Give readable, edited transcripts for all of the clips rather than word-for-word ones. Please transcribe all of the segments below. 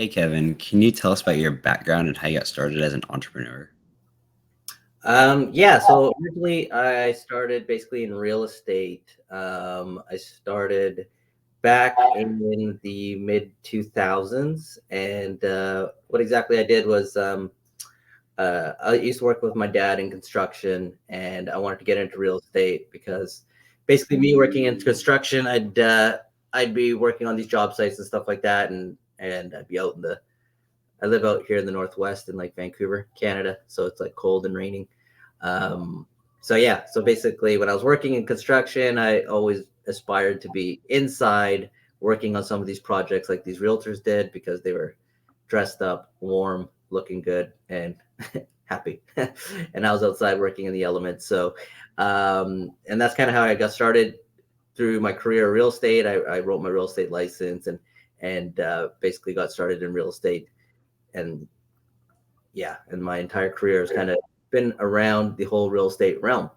Hey Kevin, can you tell us about your background and how you got started as an entrepreneur? Yeah, so originally I started basically in real estate. I started back in the mid 2000s, and what exactly I did was I used to work with my dad in construction, and I wanted to get into real estate because basically me working in construction, I'd be working on these job sites and stuff like that, and I'd be out in the I live out here in the Northwest in like Vancouver, Canada, so it's like cold and raining. Um, so yeah, so basically, when I was working in construction, I always aspired to be inside working on some of these projects like these realtors did because they were dressed up, warm, looking good, and happy. And I was outside working in the elements. So, and that's kind of how I got started through my career in real estate. I wrote my real estate license and basically got started in real estate. And yeah, and my entire career has kind of been around the whole real estate realm.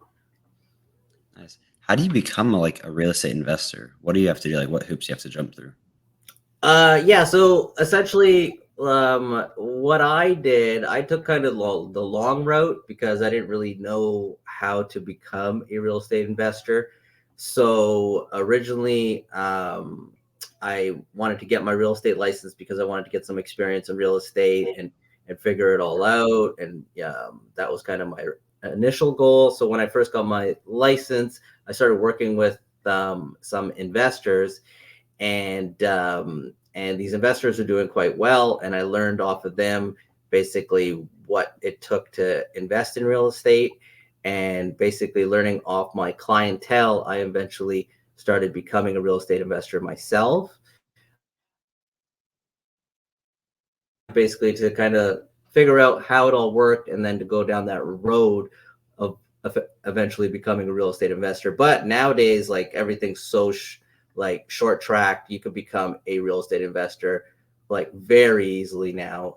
Nice. How do you become a real estate investor? What do you have to do? Like what hoops you have to jump through? Yeah, so essentially, what I did, I took kind of the long route because I didn't really know how to become a real estate investor. So originally, I wanted to get my real estate license because I wanted to get some experience in real estate and figure it all out. And that was kind of my initial goal. So when I first got my license, I started working with some investors, and these investors are doing quite well, and I learned off of them basically what it took to invest in real estate, and basically learning off my clientele, I eventually started becoming a real estate investor myself, basically to kind of figure out how it all worked and then to go down that road of eventually becoming a real estate investor. But nowadays, like everything's so like short track, you can become a real estate investor like very easily now.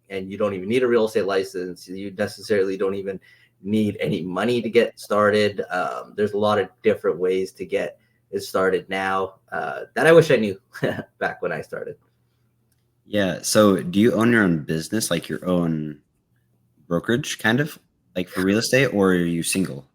And you don't even need a real estate license. You necessarily don't even need any money to get started. There's a lot of different ways to get it started now that I wish I knew back when I started. Yeah. So do you own your own business, like your own brokerage, kind of like for real estate, or are you single?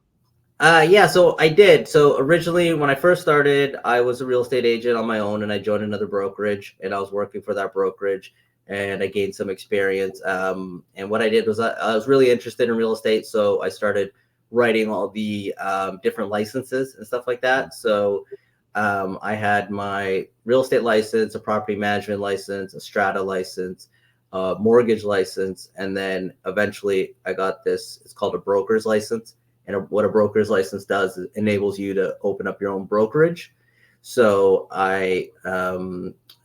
Yeah, so I did. So originally, when I first started, I was a real estate agent on my own, and I joined another brokerage, and I was working for that brokerage, and I gained some experience. And what I did was I was really interested in real estate, so I started writing all the different licenses and stuff like Mm. that. So I had my real estate license, a property management license, a strata license, a mortgage license, and then eventually I got this. It's called a broker's license, and what a broker's license does is enables you to open up your own brokerage. So I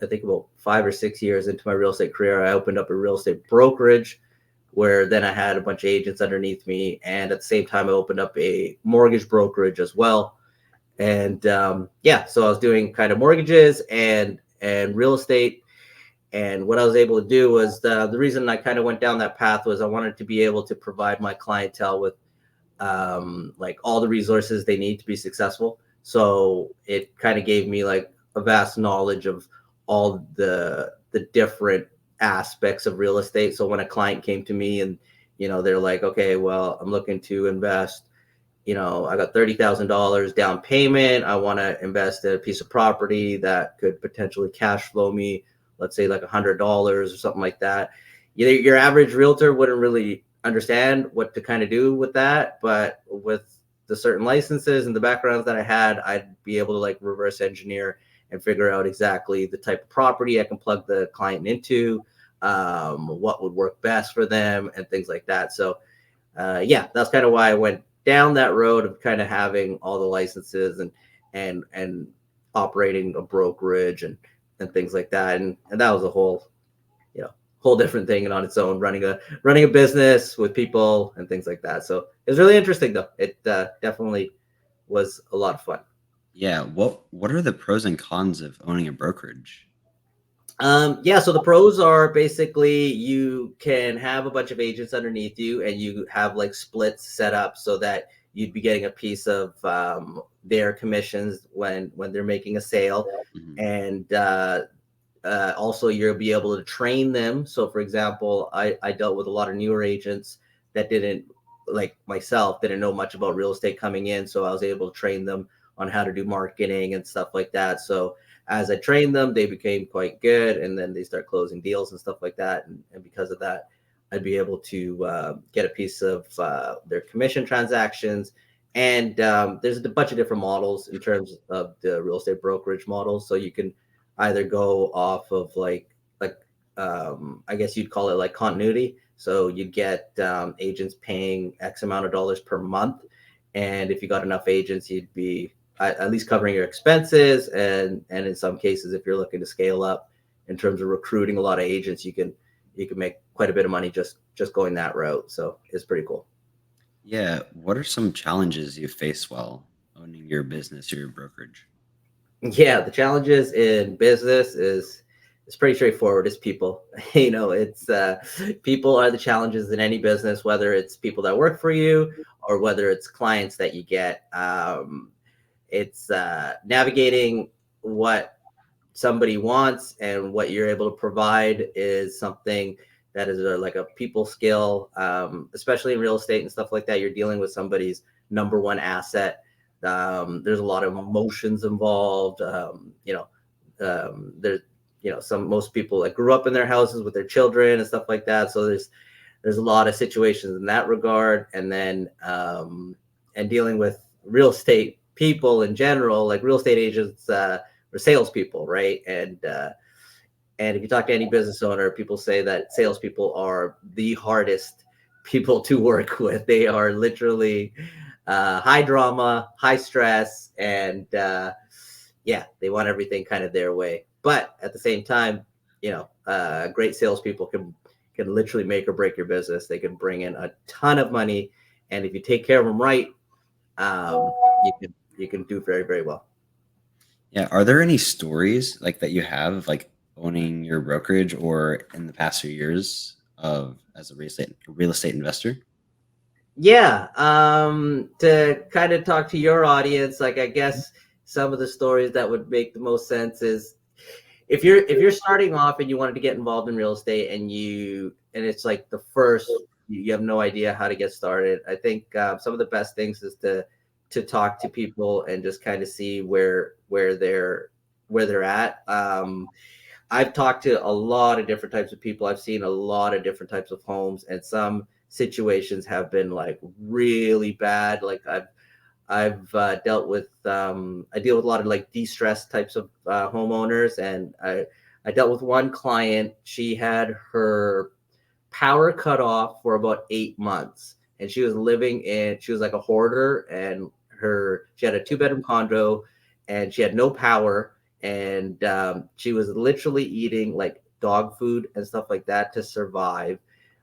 think about 5 or 6 years into my real estate career, I opened up a real estate brokerage where then I had a bunch of agents underneath me. And at the same time, I opened up a mortgage brokerage as well. And yeah, so I was doing kind of mortgages and real estate. And what I was able to do was the reason I kind of went down that path was I wanted to be able to provide my clientele with like all the resources they need to be successful. So it kind of gave me like a vast knowledge of all the different aspects of real estate. So when a client came to me and they're like, okay, well, I'm looking to invest. I got $30,000 down payment. I want to invest in a piece of property that could potentially cash flow me, let's say like $100 or something like that. Your average realtor wouldn't really understand what to kind of do with that, but with the certain licenses and the backgrounds that I had, I'd be able to like reverse engineer and figure out exactly the type of property I can plug the client into, what would work best for them, and things like that. So yeah, that's kind of why I went down that road of kind of having all the licenses and operating a brokerage and things like that. And that was a whole different thing and on its own, running a business with people and things like that. So it was really interesting though. It definitely was a lot of fun. Yeah. What are the pros and cons of owning a brokerage? Yeah, so the pros are basically you can have a bunch of agents underneath you and you have like splits set up so that you'd be getting a piece of their commissions when they're making a sale. Mhm. And Also, you'll be able to train them. So, for example, I dealt with a lot of newer agents that didn't, like myself, didn't know much about real estate coming in. So I was able to train them on how to do marketing and stuff like that. So as I trained them, they became quite good, and then they start closing deals and stuff like that. And because of that, I'd be able to get a piece of their commission transactions. And there's a bunch of different models in terms of the real estate brokerage models. So you can either go off of like I guess you'd call it like continuity. So you'd get agents paying X amount of dollars per month, and if you got enough agents, you'd be at least covering your expenses. And in some cases, if you're looking to scale up in terms of recruiting a lot of agents, you can make quite a bit of money just going that route. So it's pretty cool. Yeah. What are some challenges you face while owning your business or your brokerage? Yeah, the challenges in business is it's pretty straightforward. It's people. It's people are the challenges in any business, whether it's people that work for you or whether it's clients that you get. It's navigating what somebody wants and what you're able to provide is something that is like a people skill, especially in real estate and stuff like that. You're dealing with somebody's number one asset. There's a lot of emotions involved. There's most people that grew up in their houses with their children and stuff like that. So there's a lot of situations in that regard. And then and dealing with real estate people in general, like real estate agents or salespeople, right? And if you talk to any business owner, people say that salespeople are the hardest people to work with. They are literally high drama, high stress, and yeah, they want everything kind of their way. But at the same time, great salespeople can literally make or break your business. They can bring in a ton of money, and if you take care of them right, um, you can do very, very well. Yeah. Are there any stories like that you have like owning your brokerage or in the past few years of as a real estate investor? Yeah, to kind of talk to your audience, like I guess some of the stories that would make the most sense is if you're starting off and you wanted to get involved in real estate and it's like the first you have no idea how to get started. I think some of the best things is to talk to people and just kind of see where they're at. I've talked to a lot of different types of people. I've seen a lot of different types of homes, and some situations have been like really bad. Like I've dealt with I deal with a lot of like de-stressed types of homeowners, and I dealt with one client. She had her power cut off for about 8 months, and she was like a hoarder, and she had a 2-bedroom condo, and she had no power, and she was literally eating like dog food and stuff like that to survive.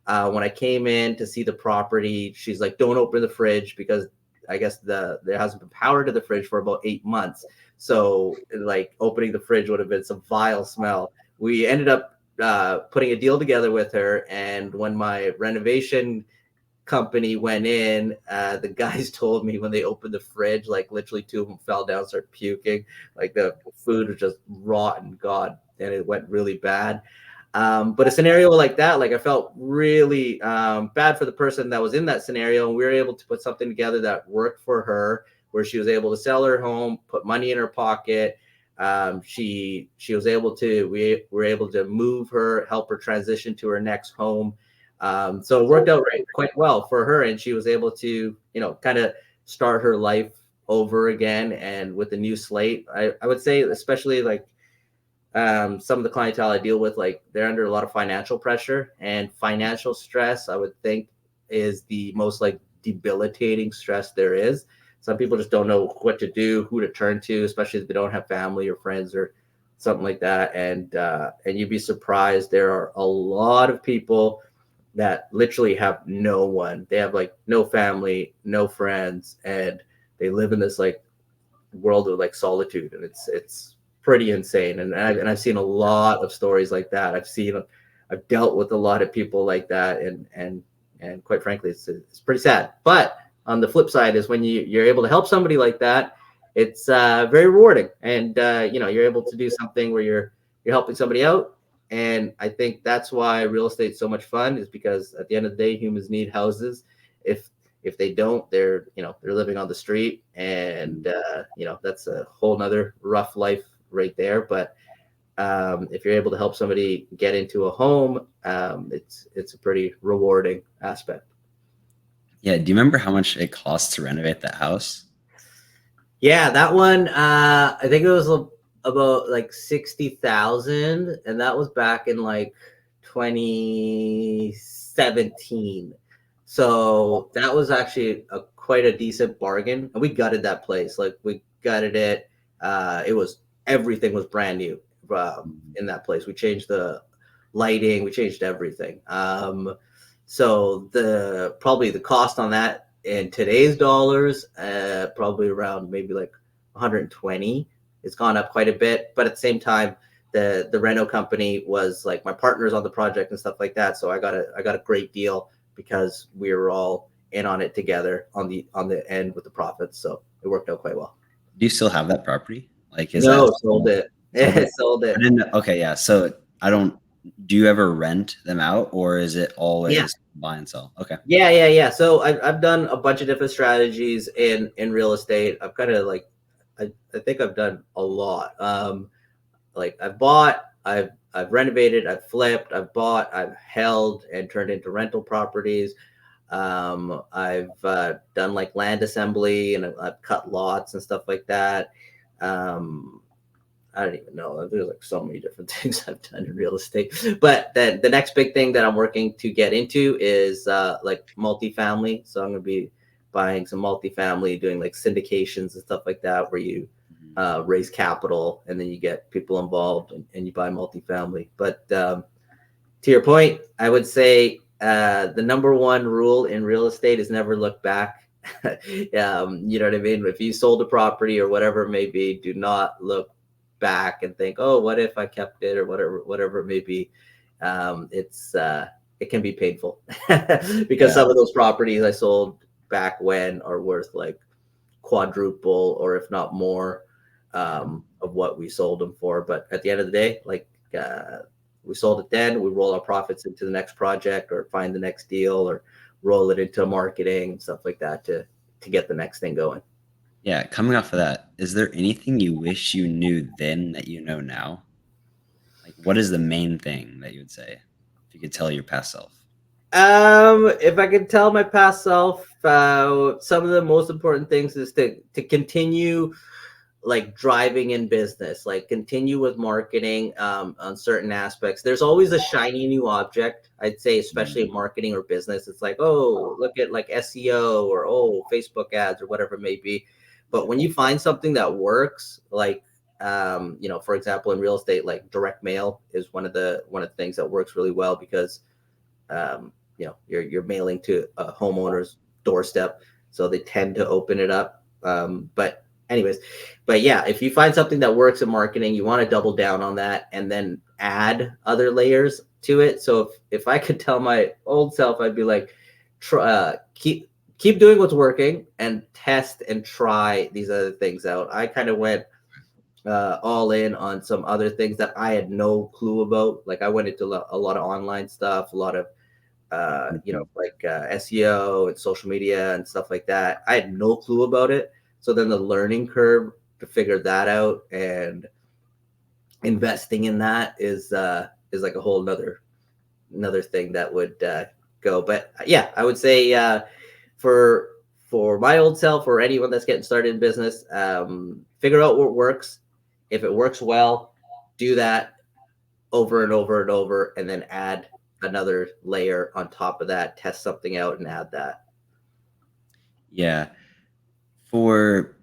When I came in to see the property, she's like, "Don't open the fridge," because I guess there hasn't been power to the fridge for about 8 months. So like opening the fridge would have been some vile smell. We ended up putting a deal together with her, and when my renovation company went in, the guys told me when they opened the fridge, like literally two of them fell down, started puking, like the food was just rotten, God, and it went really bad. But a scenario like that, like I felt really bad for the person that was in that scenario, and we were able to put something together that worked for her, where she was able to sell her home, put money in her pocket. She was able to we were able to move her, help her transition to her next home. So it worked out quite well for her, and she was able to kind of start her life over again and with a new slate. I would say, especially like some of the clientele I deal with, like they're under a lot of financial pressure, and financial stress, I would think, is the most like debilitating stress there is. Some people just don't know what to do, who to turn to, especially if they don't have family or friends or something like that. And you'd be surprised. There are a lot of people that literally have no one. They have like no family, no friends, and they live in this like world of like solitude, and it's pretty insane. And I've seen a lot of stories like that. I've dealt with a lot of people like that, and quite frankly, it's pretty sad. But on the flip side is when you're able to help somebody like that, it's very rewarding, and you're able to do something where you're helping somebody out. And I think that's why real estate's so much fun, is because at the end of the day, humans need houses. If they don't, they're they're living on the street, and that's a whole nother rough life right there. But if you're able to help somebody get into a home, it's a pretty rewarding aspect. Yeah. Do you remember how much it costs to renovate that house? Yeah, that one. I think it was about like 60,000, and that was back in like 2017. So that was actually quite a decent bargain, and we gutted that place. Like we gutted it. It was everything was brand new in that place. We changed the lighting, we changed everything. So probably the cost on that in today's dollars, probably around maybe like 120. It's gone up quite a bit, but at the same time, the reno company was like my partners on the project and stuff like that. So I got a great deal because we were all in on it together on the end with the profits. So it worked out quite well. Do you still have that property? Like, is that No, sold it. sold it? Sold I it. didn't know. Okay, yeah. So I don't. Do you ever rent them out, or is it Yeah. always buy and sell? Okay. Yeah. So I've done a bunch of different strategies in real estate. I've kind of like I think I've done a lot. Like I've bought, I've renovated, I've flipped, I've bought, I've held and turned into rental properties. I've done like land assembly, and I've cut lots and stuff like that. Um, I don't even know. There's like so many different things I've done in real estate. But then the next big thing that I'm working to get into is like multifamily. So I'm going to be buying some multifamily, doing like syndications and stuff like that, where you raise capital and then you get people involved, and you buy multifamily. But to your point, I would say the number one rule in real estate is never look back. You know what I mean? If you sold a property or whatever it may be, do not look back and think, oh, what if I kept it, or whatever it may be. It can be painful because Yeah. some of those properties I sold back when are worth like quadruple, or if not more, of what we sold them for. But at the end of the day, like we sold it then, we roll our profits into the next project, or find the next deal, or roll it into marketing and stuff like that to get the next thing going. Yeah. Coming off of that, is there anything you wish you knew then that you know now? Like, what is the main thing that you would say if you could tell your past self? If I could tell my past self, some of the most important things is to continue like driving in business, like continue with marketing on certain aspects. There's always a shiny new object, I'd say, especially in marketing or business. It's like, oh, look at like SEO, or oh, Facebook ads, or whatever it may be. But when you find something that works, like for example, in real estate, like direct mail is one of the things that works really well, because you're mailing to a homeowner's doorstep, so they tend to open it up. But anyways, but yeah, if you find something that works in marketing, you want to double down on that and then add other layers to it. So if I could tell my old self, I'd be like, keep doing what's working, and test and try these other things out. I kind of went all in on some other things that I had no clue about. Like I went into a lot of online stuff, a lot of like SEO and social media and stuff like that. I had no clue about it. So then the learning curve to figure that out, and investing in that is like a whole another thing that would go. But yeah, I would say for my old self, or anyone that's getting started in business, figure out what works. If it works well, do that over and over and over, and then add another layer on top of that, test something out and add that. Yeah. For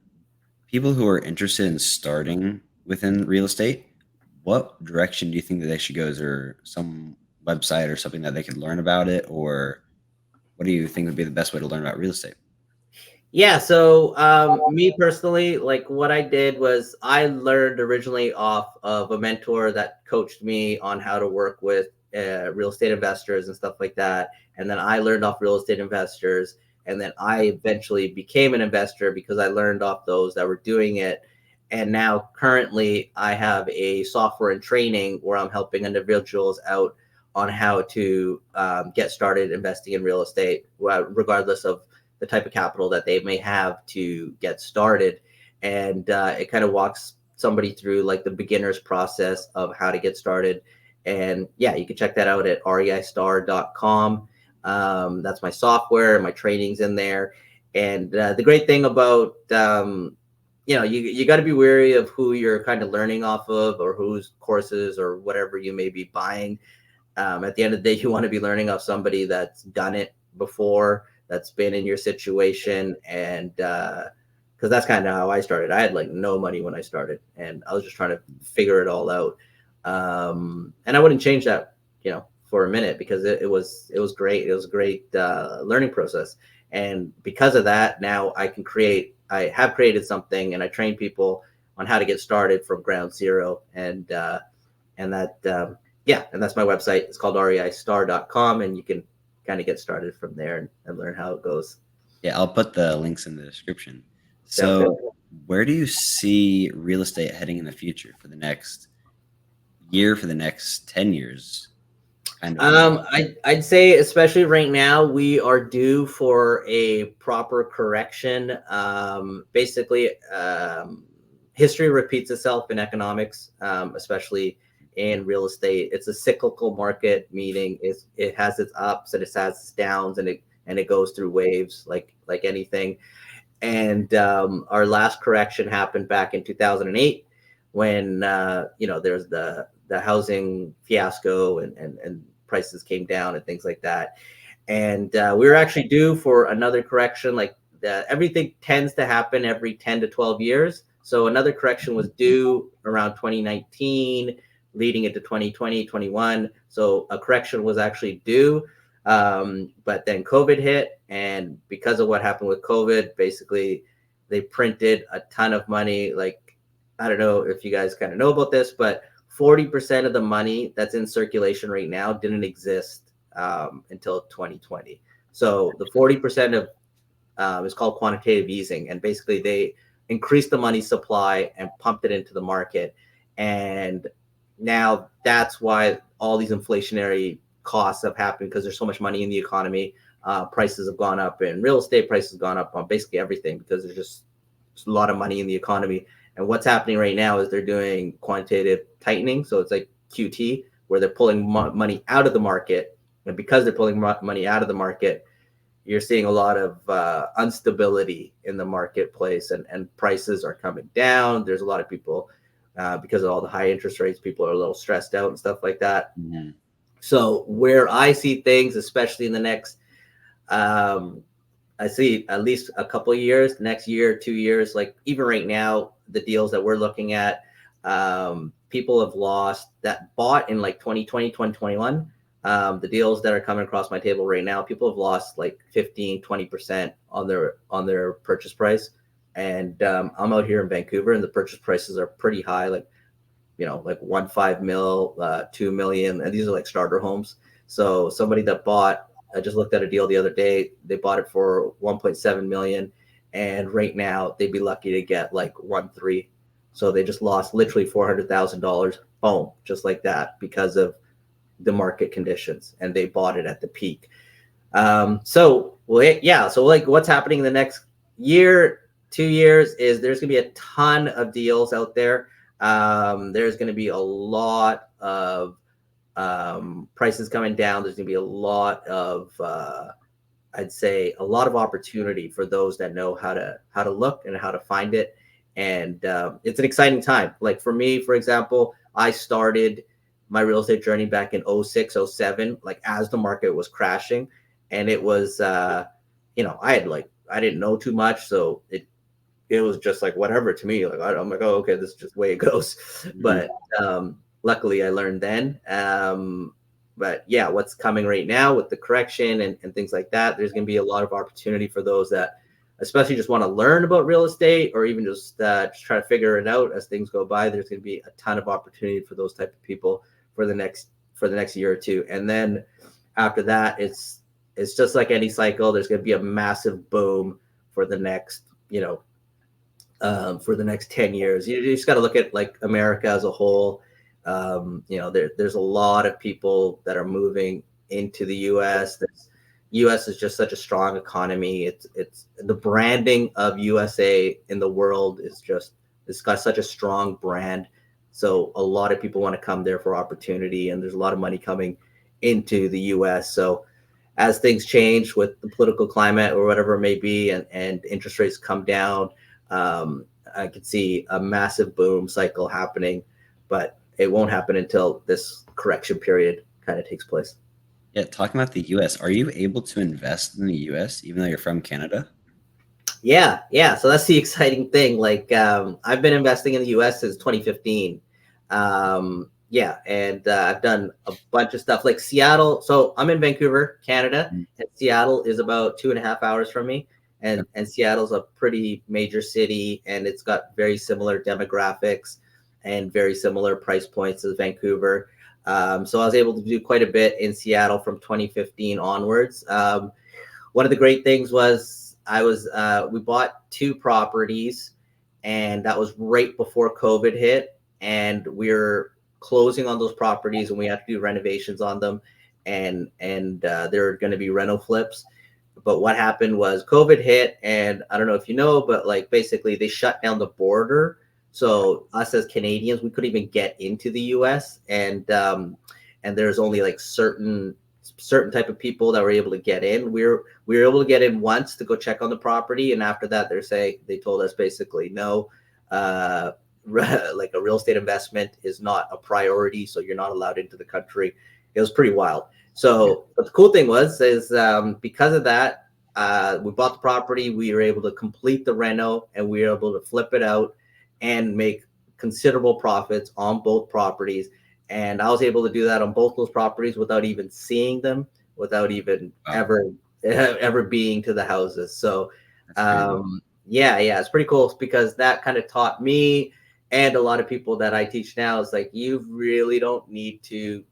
people who are interested in starting within real estate, what direction do you think that they should go? Is there some website or something that they could learn about it, or what do you think would be the best way to learn about real estate? Yeah, so me personally, like what I did was I learned originally off of a mentor that coached me on how to work with real estate investors and stuff like that. And then I learned off real estate investors. And then I eventually became an investor because I learned off those that were doing it. And now currently I have a software and training where I'm helping individuals out on how to get started investing in real estate, regardless of the type of capital that they may have to get started. And it kind of walks somebody through like the beginner's process of how to get started. And yeah, you can check that out at reistar.com. That's my software, my trainings in there. And the great thing about you got to be wary of who you're kind of learning off of, or whose courses or whatever you may be buying. At the end of the day, you want to be learning off somebody that's done it before, that's been in your situation. And because that's kind of how I started. I had like no money when I started, and I was just trying to figure it all out. And I wouldn't change that, for a minute, because it was great. It was a great learning process. And because of that, now I have created something, and I train people on how to get started from ground zero. And that's my website. It's called reistar.com, and you can kind of get started from there and learn how it goes. Yeah, I'll put the links in the description. Sounds good. So, where do you see real estate heading in the future for the next year, for the next 10 years? Kind of. I'd say, especially right now, we are due for a proper correction. Basically, history repeats itself in economics, especially in real estate. It's a cyclical market, meaning it has its ups and it has its downs, and it goes through waves like anything. And our last correction happened back in 2008, when there's the housing fiasco, and prices came down and things like that. And we were actually due for another correction. Like everything tends to happen every 10 to 12 years. So another correction was due around 2019, leading into 2020, 21. So a correction was actually due. But then COVID hit. And because of what happened with COVID, basically they printed a ton of money. Like, I don't know if you guys kind of know about this, but 40% of the money that's in circulation right now didn't exist until 2020. So the 40% of is called quantitative easing, and basically they increased the money supply and pumped it into the market. And now that's why all these inflationary costs have happened, because there's so much money in the economy. Prices have gone up, and real estate prices have gone up on basically everything, because there's just a lot of money in the economy. And what's happening right now is they're doing quantitative tightening. So it's like QT, where they're pulling money out of the market. And because they're pulling money out of the market, you're seeing a lot of instability in the marketplace, and prices are coming down. There's a lot of people, because of all the high interest rates, people are a little stressed out and stuff like that. Mm-hmm. So where I see things, especially in the next, I see at least a couple of years, next year, 2 years, like even right now, the deals that we're looking at, people have lost that bought in like 2020, 2021. The deals that are coming across my table right now, people have lost like 15, 20% on their purchase price. And I'm out here in Vancouver, and the purchase prices are pretty high, like 1.5 mil, 2 million, and these are like starter homes. So somebody that bought, I just looked at a deal the other day. They bought it for 1.7 million, and right now they'd be lucky to get like 1.3. So they just lost literally $400,000, boom, just like that, because of the market conditions, and they bought it at the peak. So like what's happening in the next year, 2 years, is there's gonna be a ton of deals out there. There's gonna be a lot of prices coming down. There's going to be a lot of, I'd say, a lot of opportunity for those that know how to look and how to find it. And it's an exciting time. Like for me, for example, I started my real estate journey back in 06, 07, like as the market was crashing. And it was, I didn't know too much. So it was just like whatever to me. Like I'm like, oh, okay, this is just the way it goes. Mm-hmm. But luckily, I learned then. But yeah, what's coming right now with the correction and things like that, there's going to be a lot of opportunity for those that, especially just want to learn about real estate, or even just try to figure it out as things go by. There's going to be a ton of opportunity for those type of people for the next year or two. And then after that, it's just like any cycle. There's going to be a massive boom for the next, for the next 10 years. You just got to look at like America as a whole. There's a lot of people that are moving into the U.S. U.S. is just such a strong economy. It's the branding of USA in the world is just, it's got such a strong brand. So a lot of people want to come there for opportunity, and there's a lot of money coming into the U.S. So as things change with the political climate or whatever it may be, and interest rates come down, I could see a massive boom cycle happening, but it won't happen until this correction period kind of takes place. Yeah, talking about the US, are you able to invest in the US even though you're from Canada? Yeah. So that's the exciting thing. Like, I've been investing in the U.S. since 2015. Yeah, and I've done a bunch of stuff like Seattle. So I'm in Vancouver, Canada, Mm. and Seattle is about 2.5 hours from me. And Seattle's a pretty major city, and it's got very similar demographics and very similar price points as Vancouver. So I was able to do quite a bit in Seattle from 2015 onwards. One of the great things was we bought two properties, and that was right before COVID hit, and we're closing on those properties, and we have to do renovations on them, and they're going to be rental flips. But what happened was COVID hit, and I don't know if you know, but like basically they shut down the border. So us as Canadians, we couldn't even get into the U.S. And there's only like certain type of people that were able to get in. We were able to get in once to go check on the property, and after that, they told us basically no, like a real estate investment is not a priority, so you're not allowed into the country. It was pretty wild. Yeah. So, but the cool thing is because of that, we bought the property. We were able to complete the reno, and we were able to flip it out and make considerable profits on both properties. And I was able to do that on both those properties without even seeing them, without even Wow, ever being to the houses. So that's crazy. yeah, it's pretty cool because that kind of taught me and a lot of people that I teach now is like you really don't need to,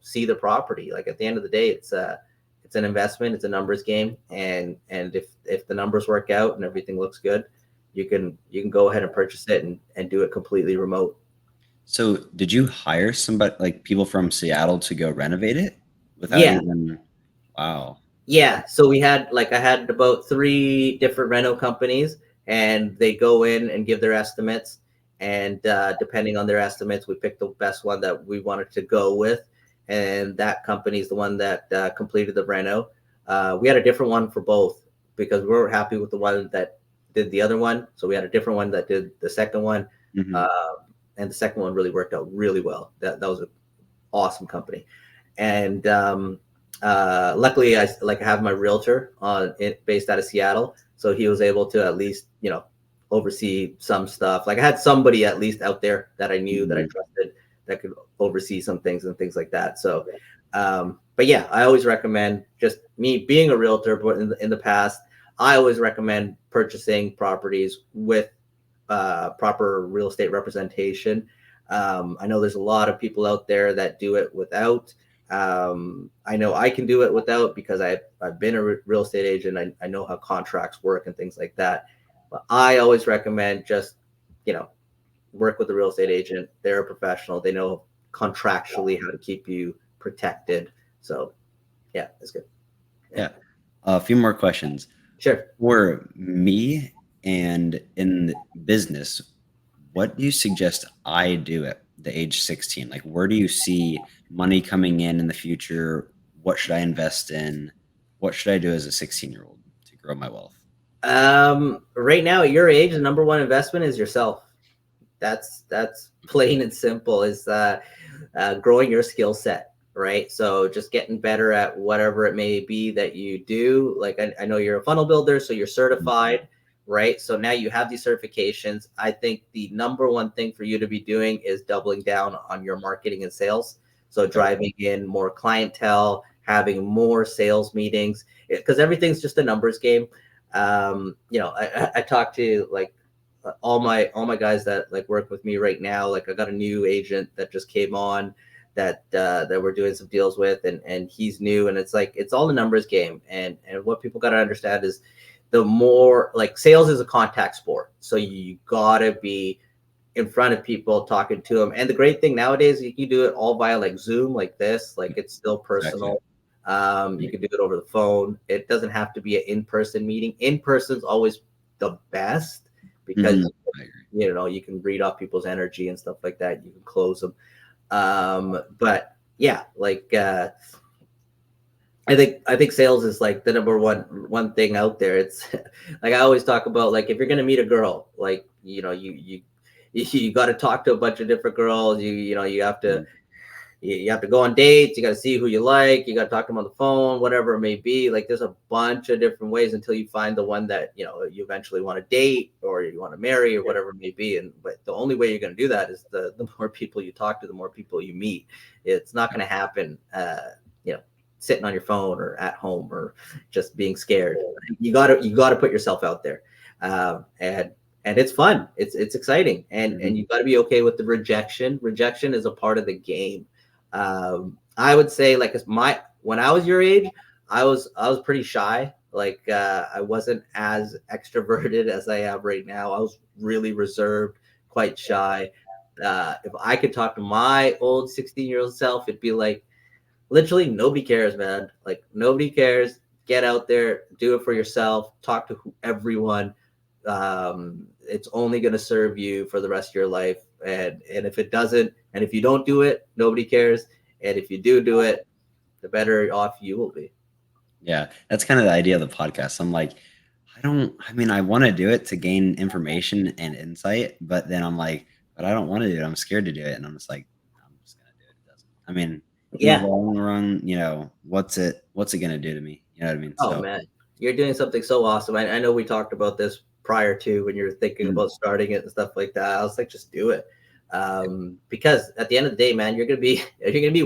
see the property. Like at the end of the day, it's an investment, it's a numbers game, and if the numbers work out and everything looks good, you can go ahead and purchase it and do it completely remote. So, did you hire somebody like people from Seattle to go renovate it without Yeah, even? Wow. Yeah, so I had about three different rental companies, and they go in and give their estimates, and depending on their estimates, we picked the best one that we wanted to go with, and that company is the one that completed the reno. We had a different one for both because we weren't happy with the one that did the other one, so we had a different one that did the second one, Hmm. uh, and the second one really worked out really well. That was an awesome company. And luckily I have my realtor on it based out of Seattle, so he was able to at least oversee some stuff. Like I had somebody at least out there that I knew that I Hmm. trusted that could oversee some things and things like that. So but yeah, I always recommend, just me being a realtor, but in the past I always recommend purchasing properties with proper real estate representation. I know there's a lot of people out there that do it without. I know I can do it without because I've been a real estate agent. I know how contracts work and things like that. But I always recommend just, you know, work with a real estate agent. They're a professional. They know contractually how to keep you protected. So yeah, that's good. Yeah, Yeah. A few more questions. sure. For me and in business, what do you suggest I do at the age 16? Like, where do you see money coming in the future? What should I invest in? What should I do as a 16-year-old to grow my wealth? Right now at your age, the number one investment is yourself. That's plain and simple. Is growing your skill set, right? So just getting better at whatever it may be that you do. Like I know you're a funnel builder, so you're certified, right? So now you have these certifications. I think the number one thing for you to be doing is doubling down on your marketing and sales. So Okay. driving in more clientele, having more sales meetings, because everything's just a numbers game. I talk to like all my guys that like work with me right now. Like I got a new agent that just came on that we're doing some deals with, and he's new, and it's like it's all a numbers game. And what people got to understand is the more, like, sales is a contact sport. So you gotta be in front of people talking to them. And the great thing nowadays, you can do it all via like Zoom, like this, like it's still Exactly. personal. You can do it over the phone. It doesn't have to be an in-person meeting. In-person's always the best Hmm. because I agree. you can read off people's energy and stuff like that. You can close them. But yeah, like I think sales is like the number one thing out there. It's like I always talk about, like if you're gonna meet a girl, like you got to talk to a bunch of different girls. You have to Mhm. you have to go on dates. You got to see who you like. You got to talk to them on the phone, whatever it may be. Like there's a bunch of different ways until you find the one that you eventually want to date or you want to marry or whatever it may be. And but the only way you're going to do that is the more people you talk to, the more people you meet. It's not going to happen. You know, sitting on your phone or at home or just being scared. You gotta put yourself out there, and it's fun. It's exciting, and Mhm. you got to be okay with the rejection. Rejection is a part of the game. I would say like my when I was your age, I was pretty shy. Like I wasn't as extroverted as I am right now. I was really reserved, quite shy. If I could talk to my old 16-year-old self, it'd be like literally nobody cares, man. Like nobody cares. Get out there, do it for yourself. Talk to everyone. It's only going to serve you for the rest of your life. And if it doesn't, and if you don't do it, nobody cares. And if you do it, the better off you will be. Yeah, that's kind of the idea of the podcast. I'm like, I mean, I want to do it to gain information and insight, but then I'm like, but I don't want to do it. I'm scared to do it. And I'm just like, I'm just gonna do it. It doesn't. I mean, in the Yeah. long run, what's it gonna do to me? You know what I mean? Oh So, man, you're doing something so awesome. I know we talked about this prior to when you were thinking mm, about starting it and stuff like that. I was like, just do it. Because at the end of the day, man, you're gonna be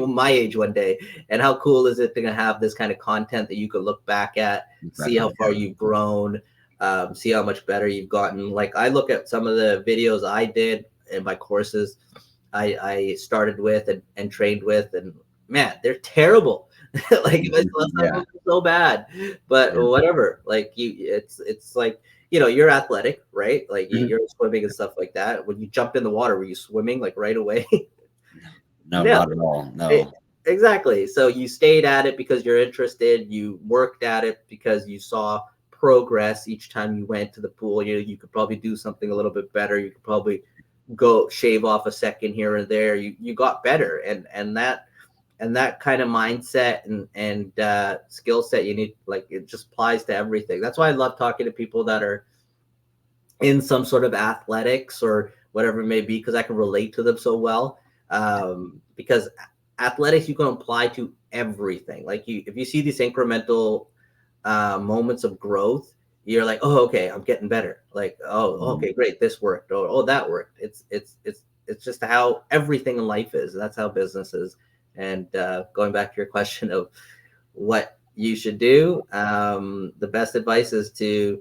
my age one day. And how cool is it to have this kind of content that you could look back at, see how exactly. far you've grown, see how much better you've gotten. Like I look at some of the videos I did in my courses I started with and trained with, and man, they're terrible. Like my Mhm. some of them Yeah. are so bad, but Yeah. whatever. Like it's like you're athletic, right? Like Mhm. you're swimming and stuff like that. When you jumped in the water, were you swimming like right away? No, no, No, not at all. E- No. exactly. So you stayed at it because you're interested. You worked at it because you saw progress each time you went to the pool. You could probably do something a little bit better. You could probably go shave off a second here and there. You got better, and that kind of mindset and skill set you need, like it just applies to everything. That's why I love talking to people that are in some sort of athletics or whatever it may be, because I can relate to them so well. Because athletics you can apply to everything. Like if you see these incremental moments of growth, you're like, oh, okay, I'm getting better. Like, oh, Mhm. okay, great, this worked. Oh, that worked. It's just how everything in life is. That's how business is. And going back to your question of what you should do, the best advice is to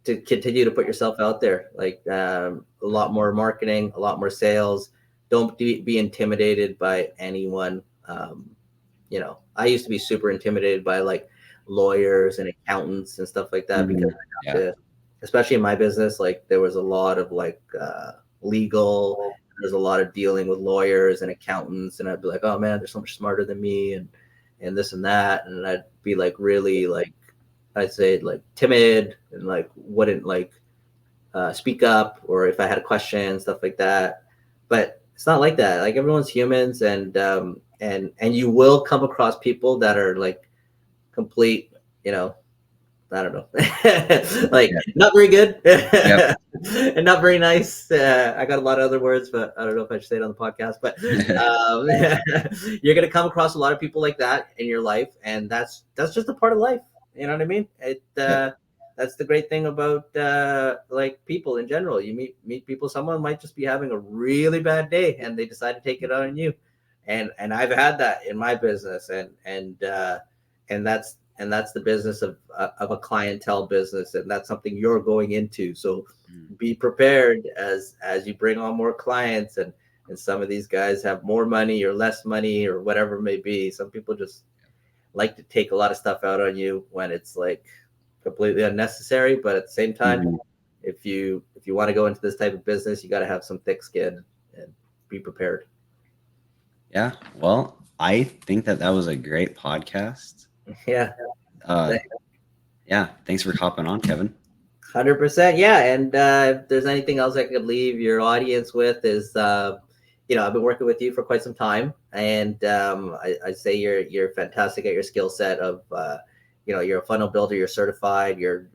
continue to put yourself out there, like a lot more marketing, a lot more sales. Don't be intimidated by anyone. I used to be super intimidated by like lawyers and accountants and stuff like that because Mhm. I Yeah. have to, especially in my business, like there was a lot of like legal. There's a lot of dealing with lawyers and accountants, and I'd be like, oh man, they're so much smarter than me, and this and that, and I'd be like really like I'd say like timid and like wouldn't like speak up or if I had a question, stuff like that. But it's not like that. Like everyone's humans, and you will come across people that are like complete, you know, I don't know, like Yeah. not very good Yep. and not very nice. I got a lot of other words, but I don't know if I should say it on the podcast. But you're gonna come across a lot of people like that in your life, and that's just a part of life. You know what I mean? Yep. That's the great thing about like people in general. You meet people. Someone might just be having a really bad day, and they decide to take it out on you. And I've had that in my business, and that's the business of a clientele business, and that's something you're going into. So Mm. be prepared as you bring on more clients, and some of these guys have more money or less money or whatever it may be. Some people just like to take a lot of stuff out on you when it's like completely unnecessary, but at the same time, Mhm. if you want to go into this type of business, you got to have some thick skin and be prepared. Yeah. Well, I think that was a great podcast. Yeah, Uh, yeah. Thanks for hopping on, Kevin. 100%. Yeah, and if there's anything else I could leave your audience with is, I've been working with you for quite some time, and I say you're fantastic at your skill set of, you're a funnel builder, you're certified, you're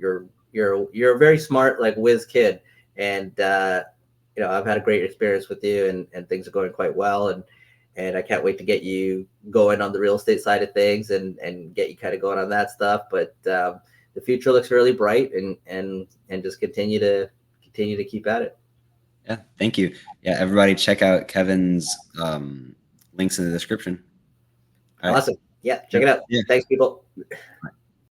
a very smart, like, whiz kid, and I've had a great experience with you, and things are going quite well, and I can't wait to get you going on the real estate side of things, and get you kind of going on that stuff, but. The future looks really bright, and just continue to keep at it. Yeah. Thank you. Yeah. Everybody, check out Kevin's links in the description. All right. Awesome. Yeah, check Yep. it out. Yeah. Thanks, people.